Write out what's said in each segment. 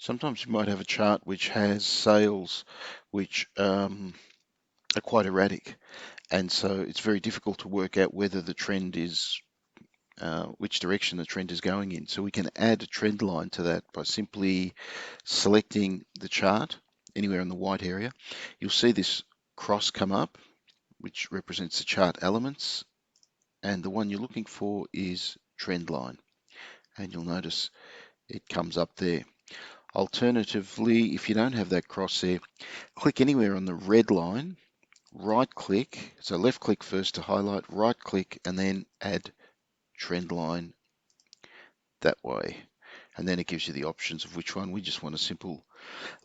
Sometimes you might have a chart which has sales which are quite erratic, and so it's very difficult to work out whether the trend is which direction the trend is going in. So we can add a trend line to that by simply selecting the chart anywhere in the white area. You'll see this cross come up, which represents the chart elements, and the one you're looking for is trend line, and you'll notice it comes up there. Alternatively, if you don't have that cross there, click anywhere on the red line, right click, so left click first to highlight, right click, and then add trend line that way. And then it gives you the options of which one. We just want a simple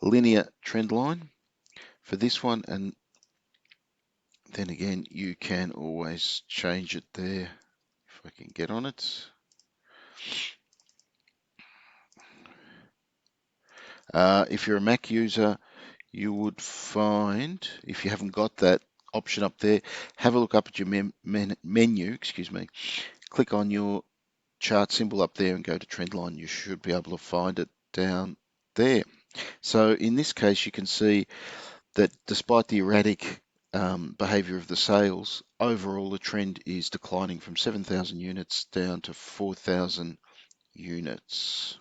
linear trend line for this one, and then again you can always change it there if I can get on it. If you're a Mac user, you would find, if you haven't got that option up there, have a look up at your menu, click on your chart symbol up there and go to trend line. You should be able to find it down there. So in this case, you can see that despite the erratic behavior of the sales, overall the trend is declining from 7,000 units down to 4,000 units.